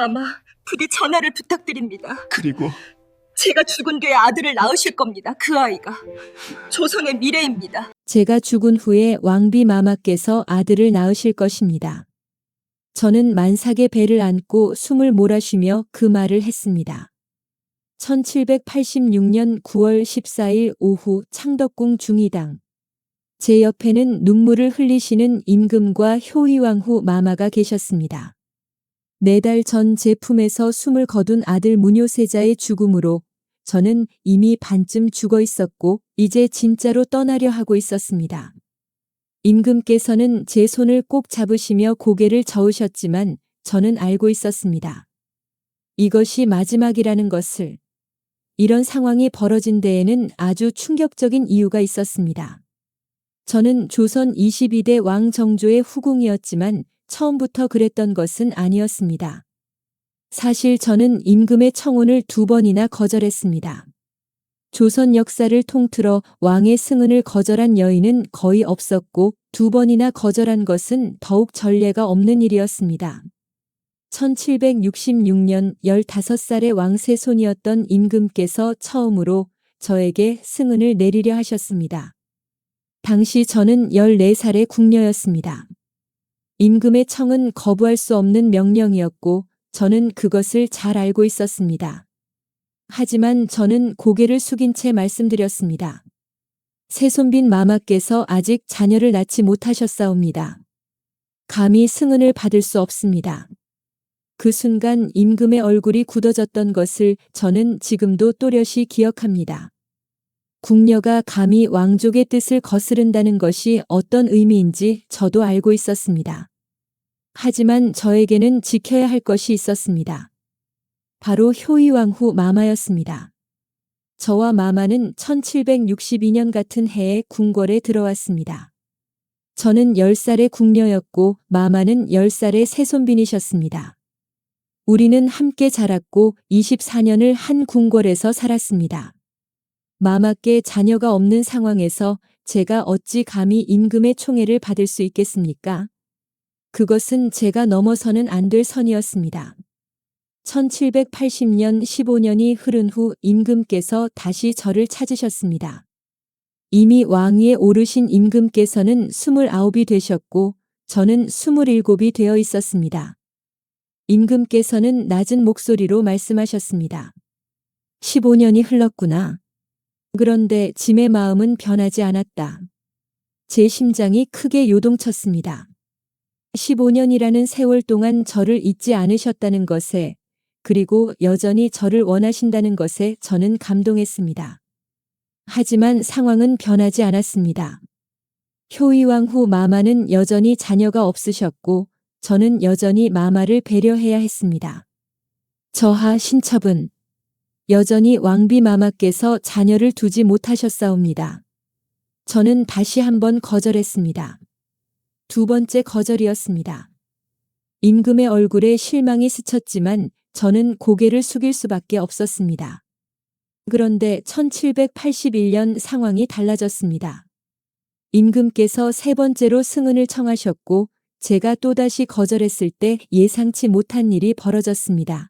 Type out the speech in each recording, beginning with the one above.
마마, 부디 전하를 부탁드립니다. 그리고 제가 죽은 뒤에 아들을 낳으실 겁니다. 그 아이가 조선의 미래입니다. 제가 죽은 후에 왕비 마마께서 아들을 낳으실 것입니다. 저는 만삭의 배를 안고 숨을 몰아쉬며 그 말을 했습니다. 1786년 9월 14일 오후 창덕궁 중의당. 제 옆에는 눈물을 흘리시는 임금과 효의왕후 마마가 계셨습니다. 4달 전 제 품에서 숨을 거둔 아들 문효세자의 죽음으로 저는 이미 반쯤 죽어 있었고 이제 진짜로 떠나려 하고 있었습니다. 임금께서는 제 손을 꼭 잡으시며 고개를 저으셨지만 저는 알고 있었습니다. 이것이 마지막이라는 것을. 이런 상황이 벌어진 데에는 아주 충격적인 이유가 있었습니다. 저는 조선 22대 왕 정조의 후궁이었지만 처음부터 그랬던 것은 아니었습니다. 사실 저는 임금의 청혼을 2번이나 거절했습니다. 조선 역사를 통틀어 왕의 승은을 거절한 여인은 거의 없었고 2번이나 거절한 것은 더욱 전례가 없는 일이었습니다. 1766년 15살의 왕세손이었던 임금께서 처음으로 저에게 승은을 내리려 하셨습니다. 당시 저는 14살의 궁녀였습니다. 임금의 청은 거부할 수 없는 명령이었고 저는 그것을 잘 알고 있었습니다. 하지만 저는 고개를 숙인 채 말씀드렸습니다. 세손빈 마마께서 아직 자녀를 낳지 못하셨사옵니다. 감히 승은을 받을 수 없습니다. 그 순간 임금의 얼굴이 굳어졌던 것을 저는 지금도 또렷이 기억합니다. 궁녀가 감히 왕족의 뜻을 거스른다는 것이 어떤 의미인지 저도 알고 있었습니다. 하지만 저에게는 지켜야 할 것이 있었습니다. 바로 효의왕후 마마였습니다. 저와 마마는 1762년 같은 해에 궁궐에 들어왔습니다. 저는 10살의 궁녀였고 마마는 10살의 세손빈이셨습니다. 우리는 함께 자랐고 24년을 한 궁궐에서 살았습니다. 마마께 자녀가 없는 상황에서 제가 어찌 감히 임금의 총애를 받을 수 있겠습니까? 그것은 제가 넘어서는 안 될 선이었습니다. 1780년 15년이 흐른 후 임금께서 다시 저를 찾으셨습니다. 이미 왕위에 오르신 임금께서는 29이 되셨고 저는 27이 되어 있었습니다. 임금께서는 낮은 목소리로 말씀하셨습니다. 15년이 흘렀구나. 그런데 짐의 마음은 변하지 않았다. 제 심장이 크게 요동쳤습니다. 15년이라는 세월 동안 저를 잊지 않으셨다는 것에, 그리고 여전히 저를 원하신다는 것에 저는 감동했습니다. 하지만 상황은 변하지 않았습니다. 효의왕후 마마는 여전히 자녀가 없으셨고 저는 여전히 마마를 배려해야 했습니다. 저하 신첩은 여전히 왕비 마마께서 자녀를 두지 못하셨사옵니다. 저는 다시 한번 거절했습니다. 2번째 거절이었습니다. 임금의 얼굴에 실망이 스쳤지만 저는 고개를 숙일 수밖에 없었습니다. 그런데 1781년 상황이 달라졌습니다. 임금께서 3번째로 승은을 청하셨고 제가 또다시 거절했을 때 예상치 못한 일이 벌어졌습니다.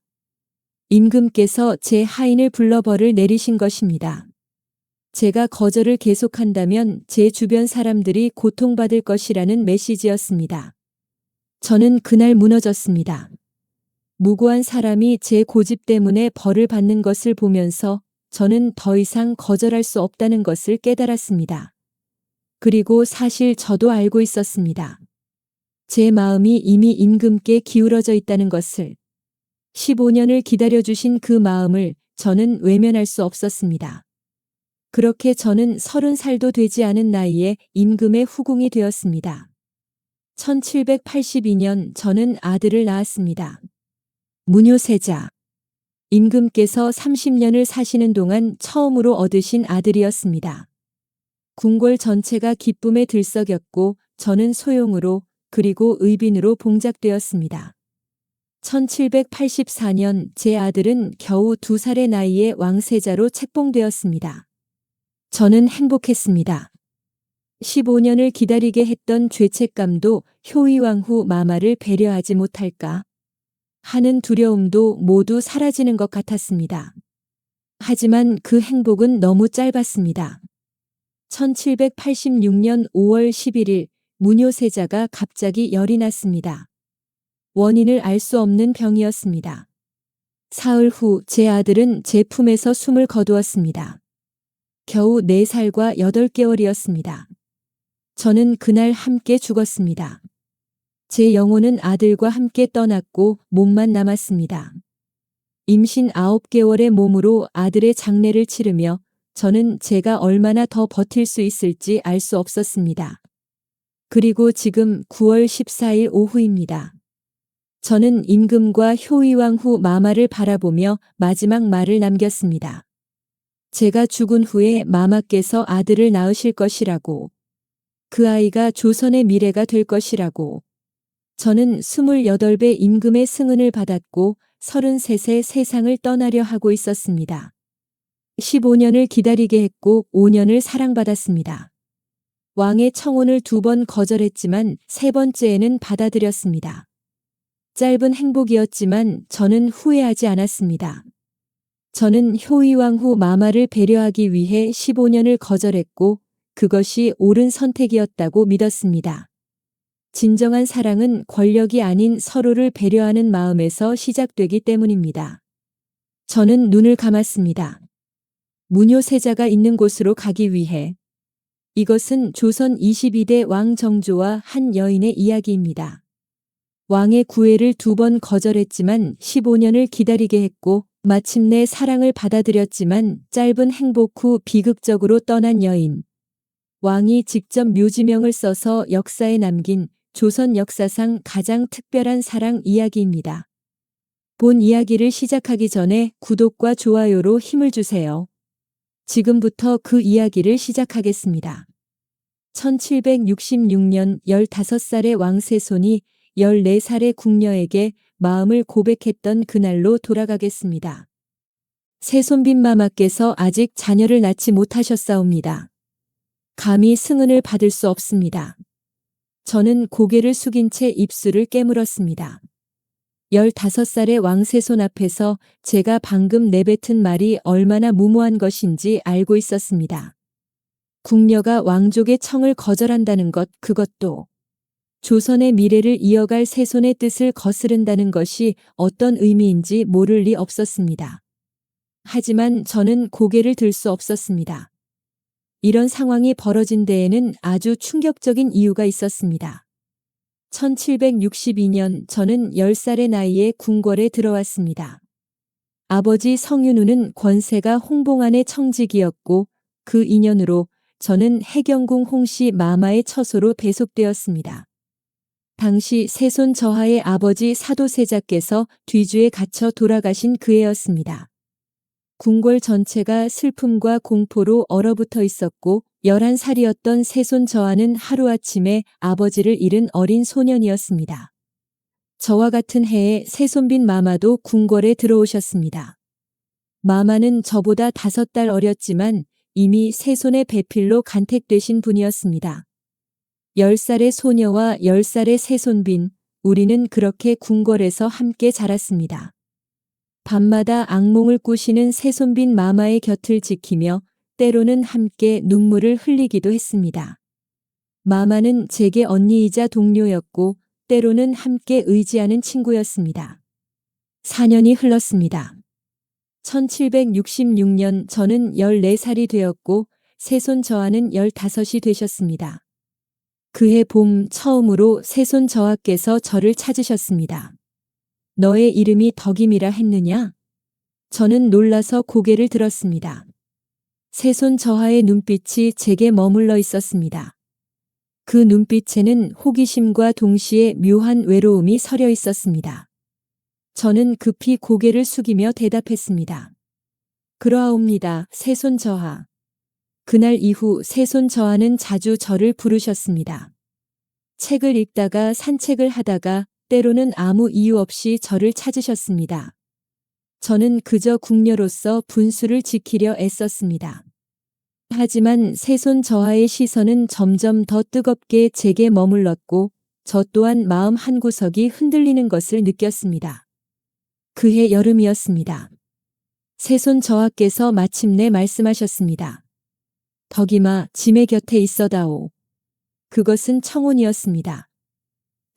임금께서 제 하인을 불러 벌을 내리신 것입니다. 제가 거절을 계속한다면 제 주변 사람들이 고통받을 것이라는 메시지였습니다. 저는 그날 무너졌습니다. 무고한 사람이 제 고집 때문에 벌을 받는 것을 보면서 저는 더 이상 거절할 수 없다는 것을 깨달았습니다. 그리고 사실 저도 알고 있었습니다. 제 마음이 이미 임금께 기울어져 있다는 것을. 15년을 기다려주신 그 마음을 저는 외면할 수 없었습니다. 그렇게 저는 30살도 되지 않은 나이에 임금의 후궁이 되었습니다. 1782년 저는 아들을 낳았습니다. 문효세자. 임금께서 30년을 사시는 동안 처음으로 얻으신 아들이었습니다. 궁궐 전체가 기쁨에 들썩였고 저는 소용으로 그리고 의빈으로 봉작되었습니다. 1784년 제 아들은 겨우 2살의 나이에 왕세자로 책봉되었습니다. 저는 행복했습니다. 15년을 기다리게 했던 죄책감도 효의왕후 마마를 배려하지 못할까? 하는 두려움도 모두 사라지는 것 같았습니다. 하지만 그 행복은 너무 짧았습니다. 1786년 5월 11일 무뇨세자가 갑자기 열이 났습니다. 원인을 알 수 없는 병이었습니다. 사흘 후 제 아들은 제 품에서 숨을 거두었습니다. 겨우 4살과 8개월이었습니다. 저는 그날 함께 죽었습니다. 제 영혼은 아들과 함께 떠났고 몸만 남았습니다. 임신 9개월의 몸으로 아들의 장례를 치르며 저는 제가 얼마나 더 버틸 수 있을지 알 수 없었습니다. 그리고 지금 9월 14일 오후입니다. 저는 임금과 효의왕후 마마를 바라보며 마지막 말을 남겼습니다. 제가 죽은 후에 마마께서 아들을 낳으실 것이라고. 그 아이가 조선의 미래가 될 것이라고. 저는 28배 임금의 승은을 받았고 33세 세상을 떠나려 하고 있었습니다. 15년을 기다리게 했고 5년을 사랑받았습니다. 왕의 청혼을 2번 거절했지만 3번째에는 받아들였습니다. 짧은 행복이었지만 저는 후회하지 않았습니다. 저는 효의왕후 마마를 배려하기 위해 15년을 거절했고 그것이 옳은 선택이었다고 믿었습니다. 진정한 사랑은 권력이 아닌 서로를 배려하는 마음에서 시작되기 때문입니다. 저는 눈을 감았습니다. 무뇨세자가 있는 곳으로 가기 위해. 이것은 조선 22대 왕 정조와 한 여인의 이야기입니다. 왕의 구애를 2번 거절했지만 15년을 기다리게 했고 마침내 사랑을 받아들였지만 짧은 행복 후 비극적으로 떠난 여인. 왕이 직접 묘지명을 써서 역사에 남긴 조선 역사상 가장 특별한 사랑 이야기입니다. 본 이야기를 시작하기 전에 구독과 좋아요로 힘을 주세요. 지금부터 그 이야기를 시작하겠습니다. 1766년 15살의 왕세손이 14살의 궁녀에게 마음을 고백했던 그날로 돌아가겠습니다. 세손빈 마마께서 아직 자녀를 낳지 못하셨사옵니다. 감히 승은을 받을 수 없습니다. 저는 고개를 숙인 채 입술을 깨물었습니다. 15살의 왕세손 앞에서 제가 방금 내뱉은 말이 얼마나 무모한 것인지 알고 있었습니다. 궁녀가 왕족의 청을 거절한다는 것, 그것도 조선의 미래를 이어갈 세손의 뜻을 거스른다는 것이 어떤 의미인지 모를 리 없었습니다. 하지만 저는 고개를 들 수 없었습니다. 이런 상황이 벌어진 데에는 아주 충격적인 이유가 있었습니다. 1762년 저는 10살의 나이에 궁궐에 들어왔습니다. 아버지 성윤우는 권세가 홍봉안의 청직이었고 그 인연으로 저는 해경궁 홍씨 마마의 처소로 배속되었습니다. 당시 세손 저하의 아버지 사도세자께서 뒤주에 갇혀 돌아가신 그 해였습니다. 궁궐 전체가 슬픔과 공포로 얼어붙어 있었고 11살이었던 세손 저하는 하루아침에 아버지를 잃은 어린 소년이었습니다. 저와 같은 해에 세손빈 마마도 궁궐에 들어오셨습니다. 마마는 저보다 5달 어렸지만 이미 세손의 배필로 간택되신 분이었습니다. 10살의 소녀와 10살의 세손빈, 우리는 그렇게 궁궐에서 함께 자랐습니다. 밤마다 악몽을 꾸시는 세손빈 마마의 곁을 지키며 때로는 함께 눈물을 흘리기도 했습니다. 마마는 제게 언니이자 동료였고 때로는 함께 의지하는 친구였습니다. 4년이 흘렀습니다. 1766년 저는 14살이 되었고 세손 저하는 15이 되셨습니다. 그해 봄 처음으로 세손 저하께서 저를 찾으셨습니다. 너의 이름이 덕임이라 했느냐? 저는 놀라서 고개를 들었습니다. 세손 저하의 눈빛이 제게 머물러 있었습니다. 그 눈빛에는 호기심과 동시에 묘한 외로움이 서려 있었습니다. 저는 급히 고개를 숙이며 대답했습니다. 그러하옵니다, 세손 저하. 그날 이후 세손 저하는 자주 저를 부르셨습니다. 책을 읽다가 산책을 하다가 때로는 아무 이유 없이 저를 찾으셨습니다. 저는 그저 궁녀로서 분수를 지키려 애썼습니다. 하지만 세손 저하의 시선은 점점 더 뜨겁게 제게 머물렀고 저 또한 마음 한구석이 흔들리는 것을 느꼈습니다. 그해 여름이었습니다. 새손 저하께서 마침내 말씀하셨습니다. 덕임아, 짐의 곁에 있어다오. 그것은 청혼이었습니다.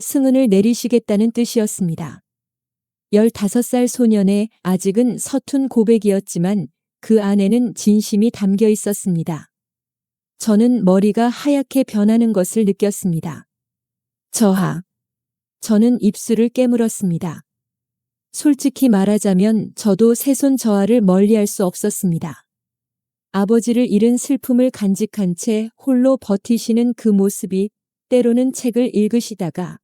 승은을 내리시겠다는 뜻이었습니다. 15살 소년의 아직은 서툰 고백이었지만 그 안에는 진심이 담겨 있었습니다. 저는 머리가 하얗게 변하는 것을 느꼈습니다. 저하. 저는 입술을 깨물었습니다. 솔직히 말하자면 저도 새손 저하를 멀리할 수 없었습니다. 아버지를 잃은 슬픔을 간직한 채 홀로 버티시는 그 모습이, 때로는 책을 읽으시다가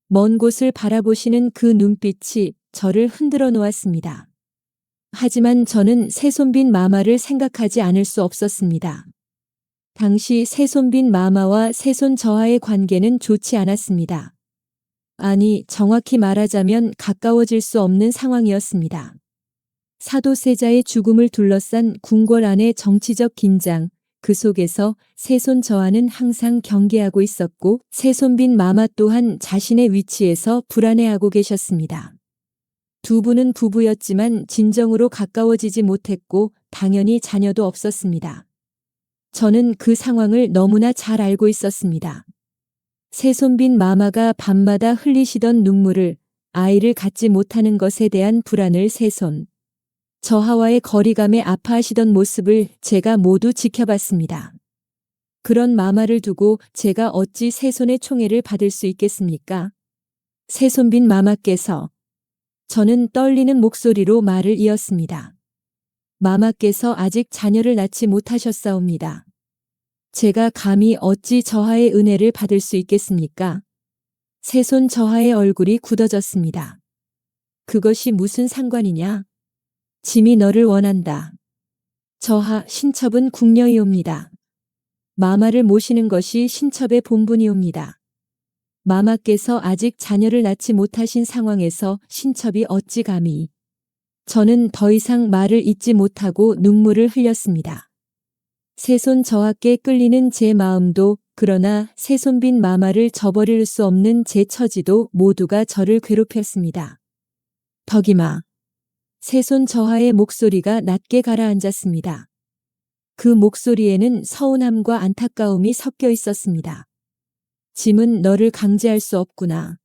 먼 곳을 바라보시는 그 눈빛이 저를 흔들어 놓았습니다. 하지만 저는 새손빈 마마를 생각하지 않을 수 없었습니다. 당시 새손빈 마마와 새손 저하의 관계는 좋지 않았습니다. 아니, 정확히 말하자면 가까워질 수 없는 상황이었습니다. 사도세자의 죽음을 둘러싼 궁궐 안의 정치적 긴장, 그 속에서 새손 저하는 항상 경계하고 있었고 새손빈 마마 또한 자신의 위치에서 불안해하고 계셨습니다. 두 분은 부부였지만 진정으로 가까워지지 못했고 당연히 자녀도 없었습니다. 저는 그 상황을 너무나 잘 알고 있었습니다. 새손빈 마마가 밤마다 흘리시던 눈물을, 아이를 갖지 못하는 것에 대한 불안을, 새손 저하와의 거리감에 아파하시던 모습을 제가 모두 지켜봤습니다. 그런 마마를 두고 제가 어찌 새손의 총애를 받을 수 있겠습니까? 새손빈 마마께서, 저는 떨리는 목소리로 말을 이었습니다. 마마께서 아직 자녀를 낳지 못하셨사옵니다. 제가 감히 어찌 저하의 은혜를 받을 수 있겠습니까? 새손 저하의 얼굴이 굳어졌습니다. 그것이 무슨 상관이냐? 짐이 너를 원한다. 저하, 신첩은 궁녀이옵니다. 마마를 모시는 것이 신첩의 본분이옵니다. 마마께서 아직 자녀를 낳지 못하신 상황에서 신첩이 어찌 감히. 저는 더 이상 말을 잇지 못하고 눈물을 흘렸습니다. 새손 저하께 끌리는 제 마음도, 그러나 새손빈 마마를 저버릴 수 없는 제 처지도 모두가 저를 괴롭혔습니다. 덕임아. 새손 저하의 목소리가 낮게 가라앉았습니다. 그 목소리에는 서운함과 안타까움이 섞여 있었습니다. 짐은 너를 강제할 수 없구나.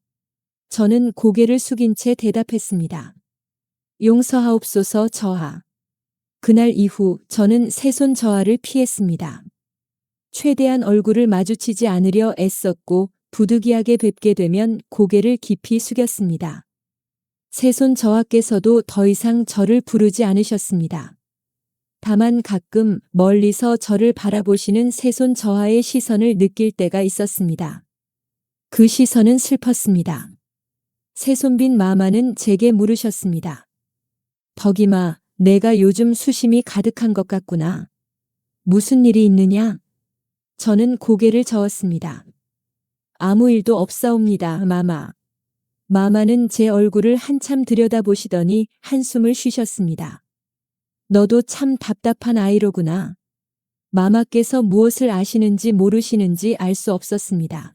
저는 고개를 숙인 채 대답했습니다. 용서하옵소서 저하. 그날 이후 저는 새손 저하를 피했습니다. 최대한 얼굴을 마주치지 않으려 애썼고 부득이하게 뵙게 되면 고개를 깊이 숙였습니다. 새손 저하께서도 더 이상 저를 부르지 않으셨습니다. 다만 가끔 멀리서 저를 바라보시는 새손 저하의 시선을 느낄 때가 있었습니다. 그 시선은 슬펐습니다. 새손빈 마마는 제게 물으셨습니다. 덕임아, 내가 요즘 수심이 가득한 것 같구나. 무슨 일이 있느냐? 저는 고개를 저었습니다. 아무 일도 없사옵니다, 마마. 마마는 제 얼굴을 한참 들여다보시더니 한숨을 쉬셨습니다. 너도 참 답답한 아이로구나. 마마께서 무엇을 아시는지 모르시는지 알 수 없었습니다.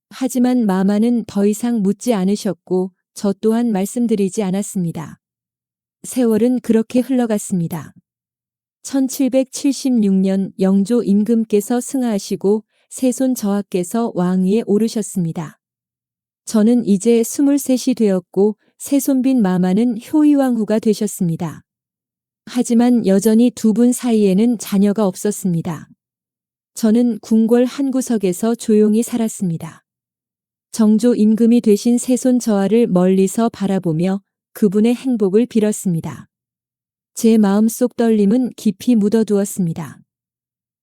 하지만 마마는 더 이상 묻지 않으셨고 저 또한 말씀드리지 않았습니다. 세월은 그렇게 흘러갔습니다. 1776년 영조 임금께서 승하하시고 새손 저하께서 왕위에 오르셨습니다. 저는 이제 23이 되었고 새손빈 마마는 효의왕후가 되셨습니다. 하지만 여전히 두 분 사이에는 자녀가 없었습니다. 저는 궁궐 한 구석에서 조용히 살았습니다. 정조 임금이 되신 새손 저하를 멀리서 바라보며 그분의 행복을 빌었습니다. 제 마음속 떨림은 깊이 묻어두었습니다.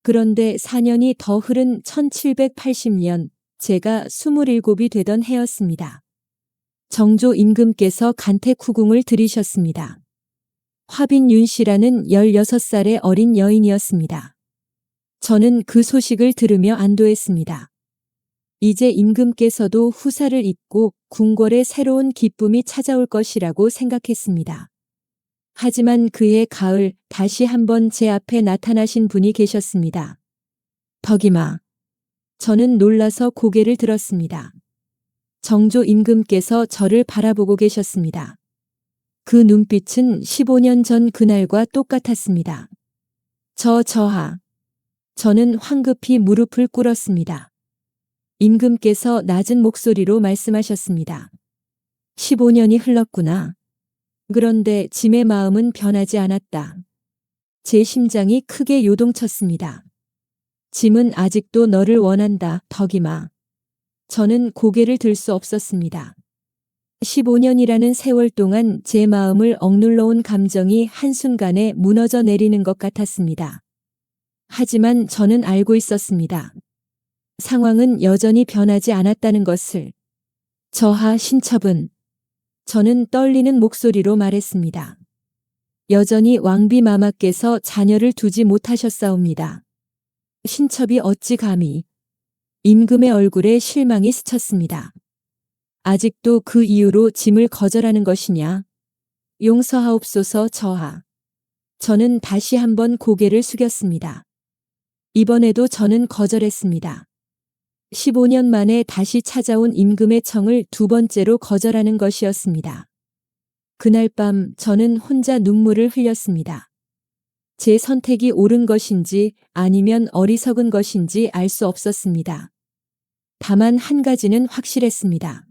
그런데 4년이 더 흐른 1780년, 제가 27이 되던 해였습니다. 정조 임금께서 간택후궁을 들이셨습니다. 화빈윤 씨라는 16살의 어린 여인이었습니다. 저는 그 소식을 들으며 안도했습니다. 이제 임금께서도 후사를 잇고 궁궐에 새로운 기쁨이 찾아올 것이라고 생각했습니다. 하지만 그해 가을 다시 한번 제 앞에 나타나신 분이 계셨습니다. 덕임아. 저는 놀라서 고개를 들었습니다. 정조 임금께서 저를 바라보고 계셨습니다. 그 눈빛은 15년 전 그날과 똑같았습니다. 저하. 저는 황급히 무릎을 꿇었습니다. 임금께서 낮은 목소리로 말씀하셨습니다. 15년이 흘렀구나. 그런데 짐의 마음은 변하지 않았다. 제 심장이 크게 요동쳤습니다. 짐은 아직도 너를 원한다, 덕이마. 저는 고개를 들 수 없었습니다. 15년이라는 세월 동안 제 마음을 억눌러 온 감정이 한순간에 무너져 내리는 것 같았습니다. 하지만 저는 알고 있었습니다. 상황은 여전히 변하지 않았다는 것을. 저하 신첩은. 저는 떨리는 목소리로 말했습니다. 여전히 왕비 마마께서 자녀를 두지 못하셨사옵니다. 신첩이 어찌 감히. 임금의 얼굴에 실망이 스쳤습니다. 아직도 그 이유로 짐을 거절하는 것이냐? 용서하옵소서 저하. 저는 다시 한번 고개를 숙였습니다. 이번에도 저는 거절했습니다. 15년 만에 다시 찾아온 임금의 청을 두 번째로 거절하는 것이었습니다. 그날 밤 저는 혼자 눈물을 흘렸습니다. 제 선택이 옳은 것인지 아니면 어리석은 것인지 알 수 없었습니다. 다만 한 가지는 확실했습니다.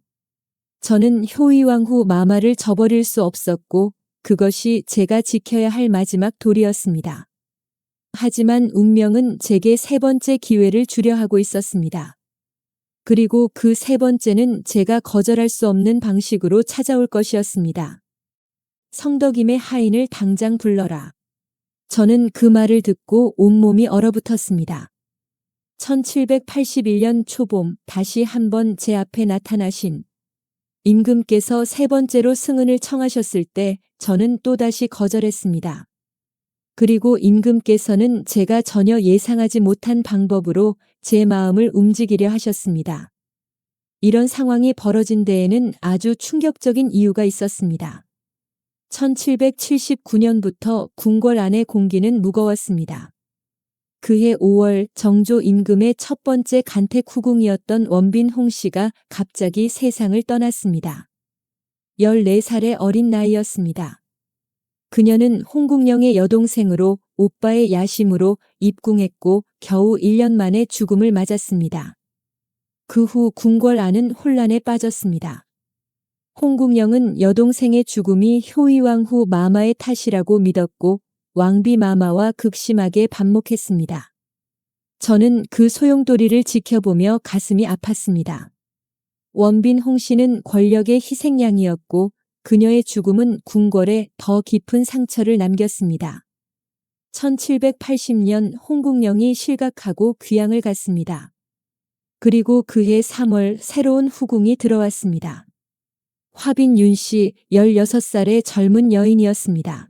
저는 효의왕후 마마를 저버릴 수 없었고 그것이 제가 지켜야 할 마지막 도리였습니다. 하지만 운명은 제게 세 번째 기회를 주려 하고 있었습니다. 그리고 그 세 번째는 제가 거절할 수 없는 방식으로 찾아올 것이었습니다. 성덕임의 하인을 당장 불러라. 저는 그 말을 듣고 온몸이 얼어붙었습니다. 1781년 초봄 다시 한번 제 앞에 나타나신 임금께서 세 번째로 승은을 청하셨을 때 저는 또다시 거절했습니다. 그리고 임금께서는 제가 전혀 예상하지 못한 방법으로 제 마음을 움직이려 하셨습니다. 이런 상황이 벌어진 데에는 아주 충격적인 이유가 있었습니다. 1779년부터 궁궐 안의 공기는 무거웠습니다. 그해 5월 정조 임금의 첫 번째 간택 후궁이었던 원빈 홍씨가 갑자기 세상을 떠났습니다. 14살의 어린 나이였습니다. 그녀는 홍국영의 여동생으로 오빠의 야심으로 입궁했고 겨우 1년 만에 죽음을 맞았습니다. 그 후 궁궐 안은 혼란에 빠졌습니다. 홍국영은 여동생의 죽음이 효의왕후 마마의 탓이라고 믿었고 왕비 마마와 극심하게 반목했습니다. 저는 그 소용돌이를 지켜보며 가슴이 아팠습니다. 원빈 홍씨는 권력의 희생양이었고 그녀의 죽음은 궁궐에 더 깊은 상처를 남겼습니다. 1780년 홍국영이 실각하고 귀양을 갔습니다. 그리고 그해 3월 새로운 후궁이 들어왔습니다. 화빈윤 씨 16살의 젊은 여인이었습니다.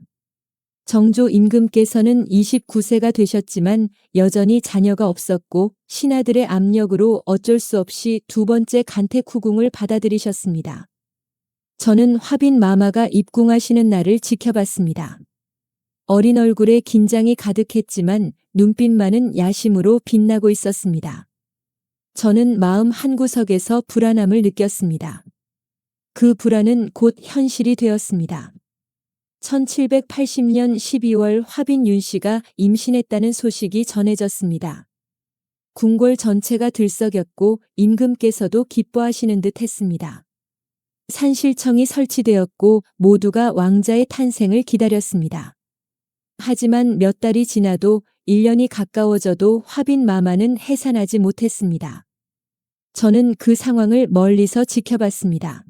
정조 임금께서는 29세가 되셨지만 여전히 자녀가 없었고 신하들의 압력으로 어쩔 수 없이 두 번째 간택 후궁을 받아들이셨습니다. 저는 화빈 마마가 입궁하시는 날을 지켜봤습니다. 어린 얼굴에 긴장이 가득했지만 눈빛만은 야심으로 빛나고 있었습니다. 저는 마음 한구석에서 불안함을 느꼈습니다. 그 불안은 곧 현실이 되었습니다. 1780년 12월 화빈윤 씨가 임신했다는 소식이 전해졌습니다. 궁궐 전체가 들썩였고 임금께서도 기뻐하시는 듯 했습니다. 산실청이 설치되었고 모두가 왕자의 탄생을 기다렸습니다. 하지만 몇 달이 지나도 1년이 가까워져도 화빈 마마는 해산하지 못했습니다. 저는 그 상황을 멀리서 지켜봤습니다.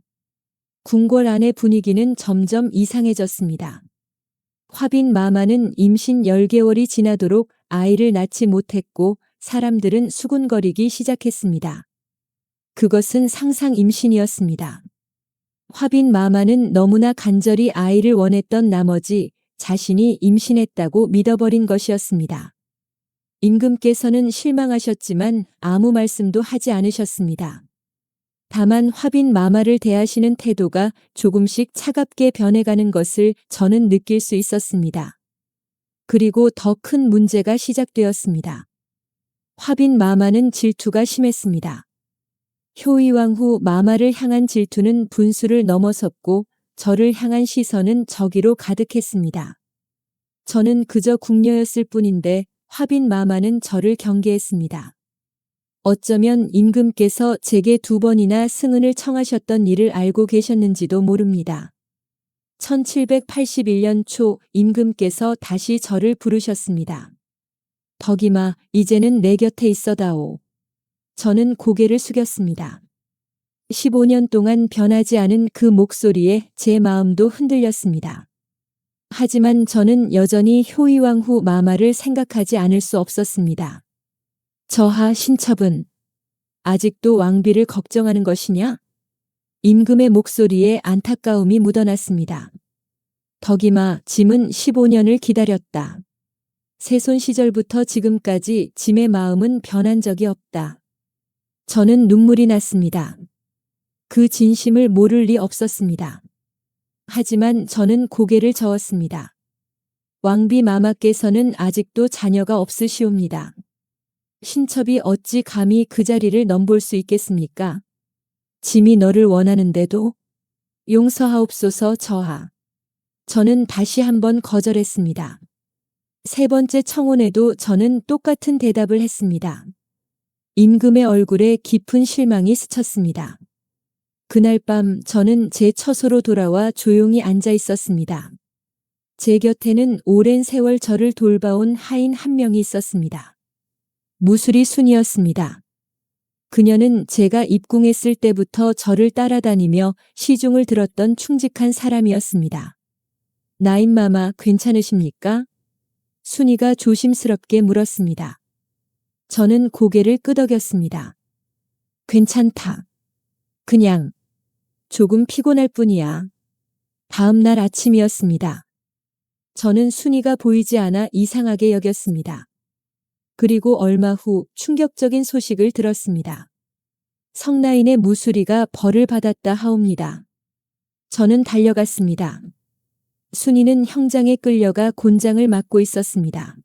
궁궐 안의 분위기는 점점 이상해졌습니다. 화빈 마마는 임신 10개월이 지나도록 아이를 낳지 못했고 사람들은 수군거리기 시작했습니다. 그것은 상상 임신이었습니다. 화빈 마마는 너무나 간절히 아이를 원했던 나머지 자신이 임신했다고 믿어버린 것이었습니다. 임금께서는 실망하셨지만 아무 말씀도 하지 않으셨습니다. 다만 화빈 마마를 대하시는 태도가 조금씩 차갑게 변해가는 것을 저는 느낄 수 있었습니다. 그리고 더 큰 문제가 시작되었습니다. 화빈 마마는 질투가 심했습니다. 효의왕후 마마를 향한 질투는 분수를 넘어섰고 저를 향한 시선은 저기로 가득했습니다. 저는 그저 궁녀였을 뿐인데 화빈 마마는 저를 경계했습니다. 어쩌면 임금께서 제게 2번이나 승은을 청하셨던 일을 알고 계셨는지도 모릅니다. 1781년 초 임금께서 다시 저를 부르셨습니다. 덕임아, 이제는 내 곁에 있어다오. 저는 고개를 숙였습니다. 15년 동안 변하지 않은 그 목소리에 제 마음도 흔들렸습니다. 하지만 저는 여전히 효의왕후 마마를 생각하지 않을 수 없었습니다. 저하 신첩은 아직도 왕비를 걱정하는 것이냐? 임금의 목소리에 안타까움이 묻어났습니다. 덕임아, 짐은 15년을 기다렸다. 세손 시절부터 지금까지 짐의 마음은 변한 적이 없다. 저는 눈물이 났습니다. 그 진심을 모를 리 없었습니다. 하지만 저는 고개를 저었습니다. 왕비 마마께서는 아직도 자녀가 없으시옵니다. 신첩이 어찌 감히 그 자리를 넘볼 수 있겠습니까? 짐이 너를 원하는데도 용서하옵소서 저하. 저는 다시 한번 거절했습니다. 3번째 청혼에도 저는 똑같은 대답을 했습니다. 임금의 얼굴에 깊은 실망이 스쳤습니다. 그날 밤 저는 제 처소로 돌아와 조용히 앉아 있었습니다. 제 곁에는 오랜 세월 저를 돌봐온 하인 한 명이 있었습니다. 무술이 순이었습니다. 그녀는 제가 입궁했을 때부터 저를 따라다니며 시중을 들었던 충직한 사람이었습니다. 나인마마 괜찮으십니까? 순이가 조심스럽게 물었습니다. 저는 고개를 끄덕였습니다. 괜찮다. 그냥 조금 피곤할 뿐이야. 다음 날 아침이었습니다. 저는 순이가 보이지 않아 이상하게 여겼습니다. 그리고 얼마 후 충격적인 소식을 들었습니다. 성나인의 무수리가 벌을 받았다 하옵니다. 저는 달려갔습니다. 순이는 형장에 끌려가 곤장을 맡고 있었습니다.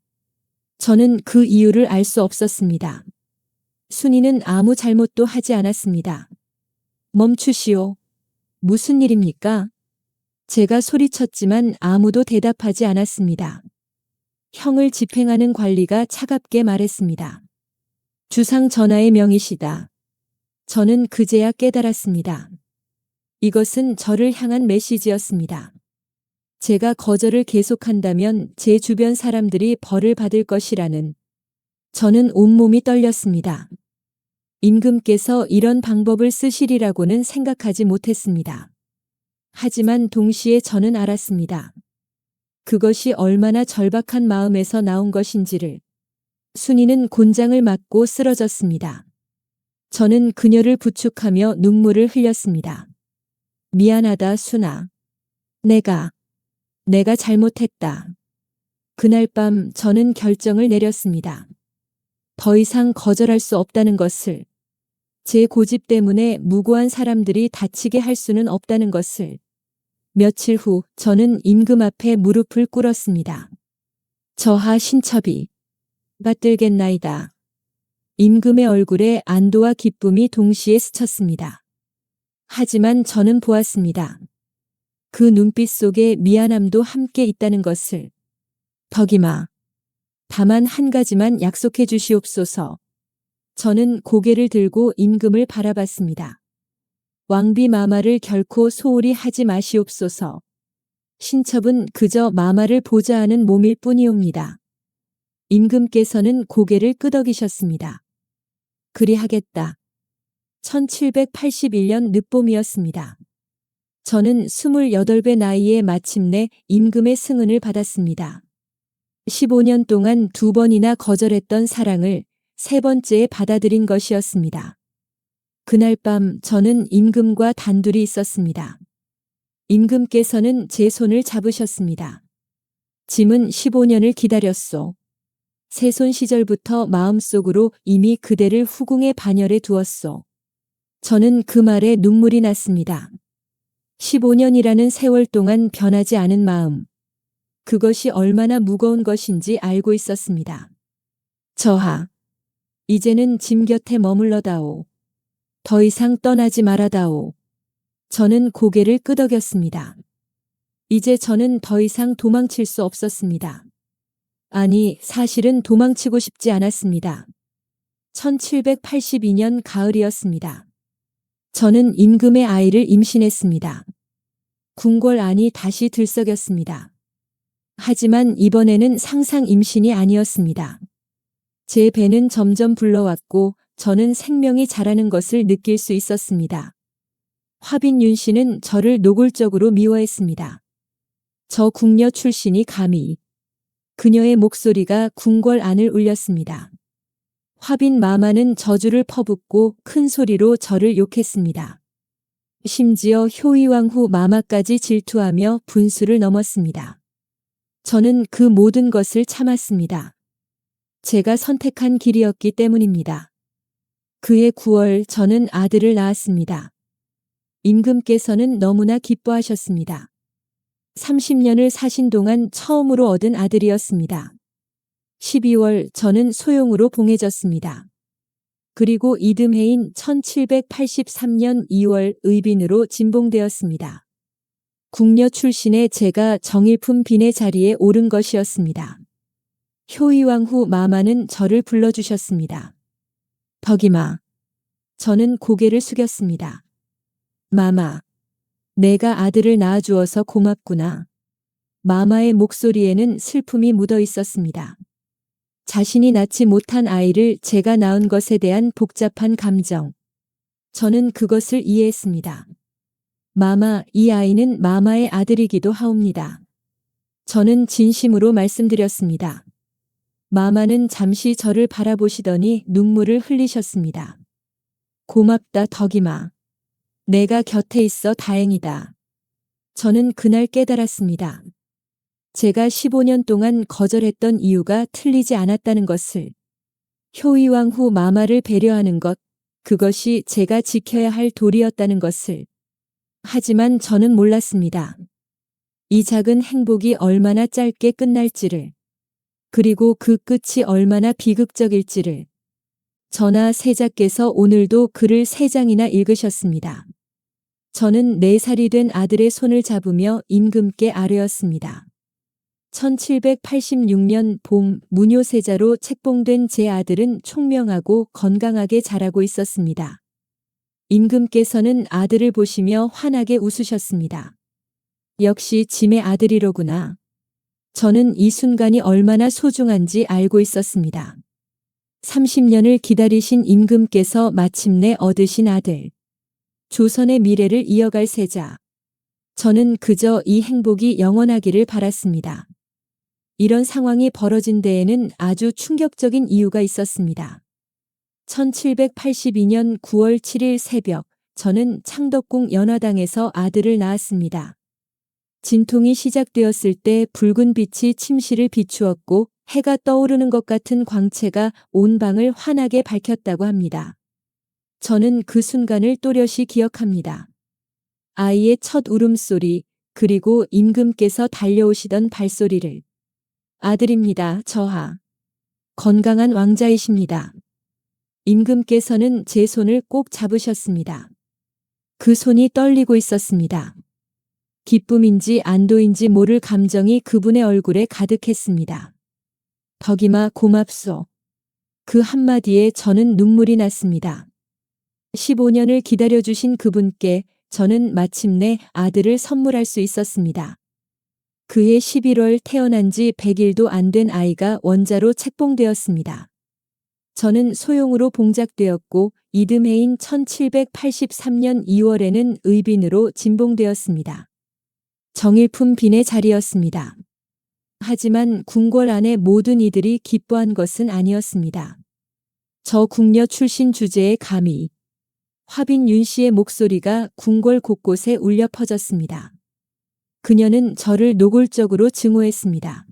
저는 그 이유를 알 수 없었습니다. 순이는 아무 잘못도 하지 않았습니다. 멈추시오. 무슨 일입니까? 제가 소리쳤지만 아무도 대답하지 않았습니다. 형을 집행하는 관리가 차갑게 말했습니다. 주상 전하의 명이시다. 저는 그제야 깨달았습니다. 이것은 저를 향한 메시지였습니다. 제가 거절을 계속한다면 제 주변 사람들이 벌을 받을 것이라는. 저는 온몸이 떨렸습니다. 임금께서 이런 방법을 쓰시리라고는 생각하지 못했습니다. 하지만 동시에 저는 알았습니다. 그것이 얼마나 절박한 마음에서 나온 것인지를. 순이는 곤장을 맞고 쓰러졌습니다. 저는 그녀를 부축하며 눈물을 흘렸습니다. 미안하다, 순아. 내가 잘못했다. 그날 밤 저는 결정을 내렸습니다. 더 이상 거절할 수 없다는 것을. 제 고집 때문에 무고한 사람들이 다치게 할 수는 없다는 것을. 며칠 후 저는 임금 앞에 무릎을 꿇었습니다. 저하 신첩이 받들겠나이다. 임금의 얼굴에 안도와 기쁨이 동시에 스쳤습니다. 하지만 저는 보았습니다. 그 눈빛 속에 미안함도 함께 있다는 것을. 덕임아. 다만 한 가지만 약속해 주시옵소서. 저는 고개를 들고 임금을 바라봤습니다. 왕비 마마를 결코 소홀히 하지 마시옵소서. 신첩은 그저 마마를 보자 하는 몸일 뿐이옵니다. 임금께서는 고개를 끄덕이셨습니다. 그리하겠다. 1781년 늦봄이었습니다. 저는 28배 나이에 마침내 임금의 승은을 받았습니다. 15년 동안 2번이나 거절했던 사랑을 3번째에 받아들인 것이었습니다. 그날 밤 저는 임금과 단둘이 있었습니다. 임금께서는 제 손을 잡으셨습니다. 짐은 15년을 기다렸소. 세손 시절부터 마음속으로 이미 그대를 후궁의 반열에 두었소. 저는 그 말에 눈물이 났습니다. 15년이라는 세월 동안 변하지 않은 마음. 그것이 얼마나 무거운 것인지 알고 있었습니다. 저하. 이제는 짐 곁에 머물러다오. 더 이상 떠나지 말아다오. 저는 고개를 끄덕였습니다. 이제 저는 더 이상 도망칠 수 없었습니다. 아니, 사실은 도망치고 싶지 않았습니다. 1782년 가을이었습니다. 저는 임금의 아이를 임신했습니다. 궁궐안이 다시 들썩였습니다. 하지만 이번에는 상상 임신이 아니었습니다. 제 배는 점점 불러왔고 저는 생명이 자라는 것을 느낄 수 있었습니다. 화빈윤 씨는 저를 노골적으로 미워했습니다. 저 궁녀 출신이 감히. 그녀의 목소리가 궁궐 안을 울렸습니다. 화빈 마마는 저주를 퍼붓고 큰 소리로 저를 욕했습니다. 심지어 효의왕후 마마까지 질투하며 분수를 넘었습니다. 저는 그 모든 것을 참았습니다. 제가 선택한 길이었기 때문입니다. 그해 9월 저는 아들을 낳았습니다. 임금께서는 너무나 기뻐하셨습니다. 30년을 사신 동안 처음으로 얻은 아들이었습니다. 12월 저는 소용으로 봉해졌습니다. 그리고 이듬해인 1783년 2월 의빈으로 진봉되었습니다. 궁녀 출신의 제가 정일품 빈의 자리에 오른 것이었습니다. 효의왕후 마마는 저를 불러주셨습니다. 덕이마. 저는 고개를 숙였습니다. 마마. 내가 아들을 낳아주어서 고맙구나. 마마의 목소리에는 슬픔이 묻어 있었습니다. 자신이 낳지 못한 아이를 제가 낳은 것에 대한 복잡한 감정. 저는 그것을 이해했습니다. 마마, 이 아이는 마마의 아들이기도 하옵니다. 저는 진심으로 말씀드렸습니다. 마마는 잠시 저를 바라보시더니 눈물을 흘리셨습니다. 고맙다, 덕이마. 내가 곁에 있어 다행이다. 저는 그날 깨달았습니다. 제가 15년 동안 거절했던 이유가 틀리지 않았다는 것을. 효의왕후 마마를 배려하는 것, 그것이 제가 지켜야 할 도리였다는 것을. 하지만 저는 몰랐습니다. 이 작은 행복이 얼마나 짧게 끝날지를. 그리고 그 끝이 얼마나 비극적일지를. 저나 세자께서 오늘도 글을 3장이나 읽으셨습니다. 저는 4살이 된 아들의 손을 잡으며 임금께 아뢰었습니다. 1786년 봄 무뇨세자로 책봉된 제 아들은 총명하고 건강하게 자라고 있었습니다. 임금께서는 아들을 보시며 환하게 웃으셨습니다. 역시 짐의 아들이로구나. 저는 이 순간이 얼마나 소중한지 알고 있었습니다. 30년을 기다리신 임금께서 마침내 얻으신 아들. 조선의 미래를 이어갈 세자. 저는 그저 이 행복이 영원하기를 바랐습니다. 이런 상황이 벌어진 데에는 아주 충격적인 이유가 있었습니다. 1782년 9월 7일 새벽, 저는 창덕궁 연화당에서 아들을 낳았습니다. 진통이 시작되었을 때 붉은 빛이 침실을 비추었고 해가 떠오르는 것 같은 광채가 온 방을 환하게 밝혔다고 합니다. 저는 그 순간을 또렷이 기억합니다. 아이의 첫 울음소리, 그리고 임금께서 달려오시던 발소리를. 아들입니다, 저하. 건강한 왕자이십니다. 임금께서는 제 손을 꼭 잡으셨습니다. 그 손이 떨리고 있었습니다. 기쁨인지 안도인지 모를 감정이 그분의 얼굴에 가득했습니다. 덕이마 고맙소. 그 한마디에 저는 눈물이 났습니다. 15년을 기다려주신 그분께 저는 마침내 아들을 선물할 수 있었습니다. 그해 11월 태어난 지 100일도 안 된 아이가 원자로 책봉되었습니다. 저는 소용으로 봉작되었고 이듬해인 1783년 2월에는 의빈으로 진봉되었습니다. 정일품 빈의 자리였습니다. 하지만 궁궐 안의 모든 이들이 기뻐한 것은 아니었습니다. 저 궁녀 출신 주제에 감히. 화빈윤 씨의 목소리가 궁궐 곳곳에 울려 퍼졌습니다. 그녀는 저를 노골적으로 증오했습니다.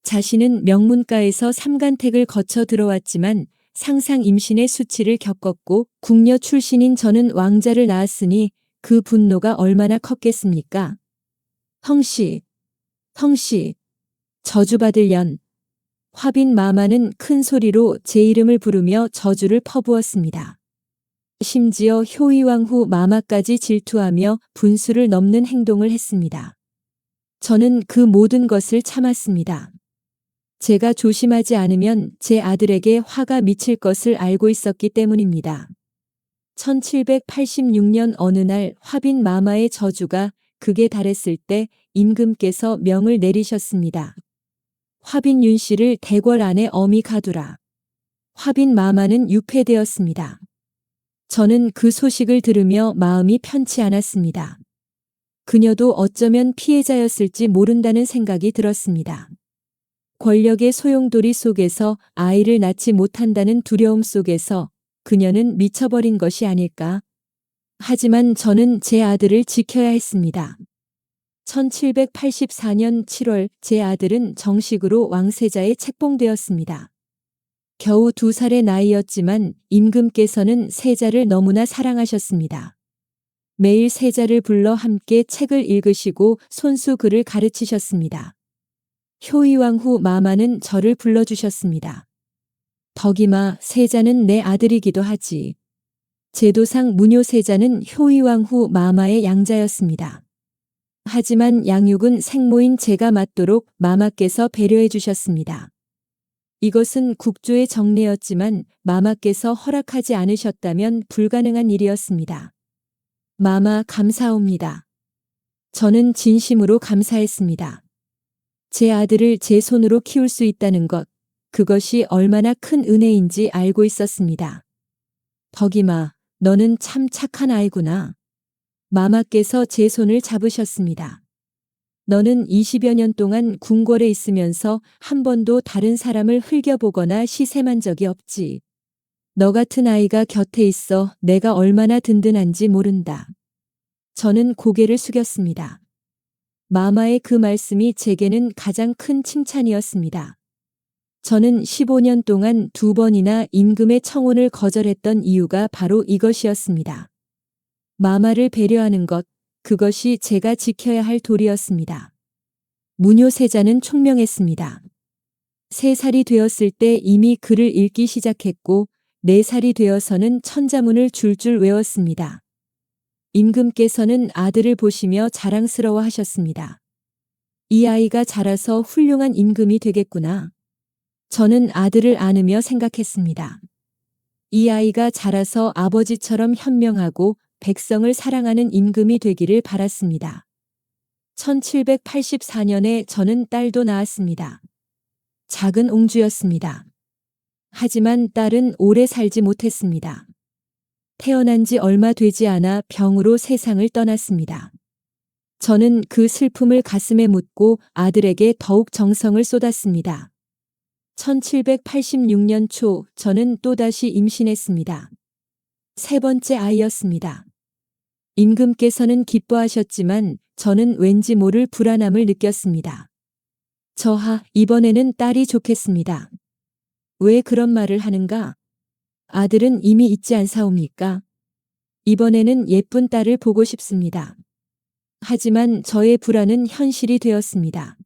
자신은 명문가에서 삼간택을 거쳐 들어왔지만 상상 임신의 수치를 겪었고 궁녀 출신인 저는 왕자를 낳았으니 그 분노가 얼마나 컸겠습니까? 헝씨, 헝씨, 저주받을 년. 화빈 마마는 큰 소리로 제 이름을 부르며 저주를 퍼부었습니다. 심지어 효의왕후 마마까지 질투하며 분수를 넘는 행동을 했습니다. 저는 그 모든 것을 참았습니다. 제가 조심하지 않으면 제 아들에게 화가 미칠 것을 알고 있었기 때문입니다. 1786년 어느 날 화빈 마마의 저주가 극에 달했을 때 임금께서 명을 내리셨습니다. 화빈 윤 씨를 대궐 안에 엄히 가두라. 화빈 마마는 유폐되었습니다. 저는 그 소식을 들으며 마음이 편치 않았습니다. 그녀도 어쩌면 피해자였을지 모른다는 생각이 들었습니다. 권력의 소용돌이 속에서 아이를 낳지 못한다는 두려움 속에서 그녀는 미쳐버린 것이 아닐까? 하지만 저는 제 아들을 지켜야 했습니다. 1784년 7월 제 아들은 정식으로 왕세자에 책봉되었습니다. 겨우 2살의 나이였지만 임금께서는 세자를 너무나 사랑하셨습니다. 매일 세자를 불러 함께 책을 읽으시고 손수 글을 가르치셨습니다. 효의왕후 마마는 저를 불러주셨습니다. 덕이마, 세자는 내 아들이기도 하지. 제도상 무뇨세자는 효의왕후 마마의 양자였습니다. 하지만 양육은 생모인 제가 맡도록 마마께서 배려해 주셨습니다. 이것은 국조의 정례였지만 마마께서 허락하지 않으셨다면 불가능한 일이었습니다. 마마 감사옵니다. 저는 진심으로 감사했습니다. 제 아들을 제 손으로 키울 수 있다는 것, 그것이 얼마나 큰 은혜인지 알고 있었습니다. 덕이마, 너는 참 착한 아이구나. 마마께서 제 손을 잡으셨습니다. 너는 20여 년 동안 궁궐에 있으면서 한 번도 다른 사람을 흘겨보거나 시샘한 적이 없지. 너 같은 아이가 곁에 있어 내가 얼마나 든든한지 모른다. 저는 고개를 숙였습니다. 마마의 그 말씀이 제게는 가장 큰 칭찬이었습니다. 저는 15년 동안 2번이나 임금의 청혼을 거절했던 이유가 바로 이것이었습니다. 마마를 배려하는 것, 그것이 제가 지켜야 할 도리였습니다. 무뇨세자는 총명했습니다. 3살이 되었을 때 이미 글을 읽기 시작했고 4살이 되어서는 천자문을 줄줄 외웠습니다. 임금께서는 아들을 보시며 자랑스러워 하셨습니다. 이 아이가 자라서 훌륭한 임금이 되겠구나. 저는 아들을 안으며 생각했습니다. 이 아이가 자라서 아버지처럼 현명하고 백성을 사랑하는 임금이 되기를 바랐습니다. 1784년에 저는 딸도 낳았습니다. 작은 옹주였습니다. 하지만 딸은 오래 살지 못했습니다. 태어난 지 얼마 되지 않아 병으로 세상을 떠났습니다. 저는 그 슬픔을 가슴에 묻고 아들에게 더욱 정성을 쏟았습니다. 1786년 초 저는 또다시 임신했습니다. 3번째 아이였습니다. 임금께서는 기뻐하셨지만 저는 왠지 모를 불안함을 느꼈습니다. 저하, 이번에는 딸이 좋겠습니다. 왜 그런 말을 하는가? 아들은 이미 있지 않사옵니까? 이번에는 예쁜 딸을 보고 싶습니다. 하지만 저의 불안은 현실이 되었습니다.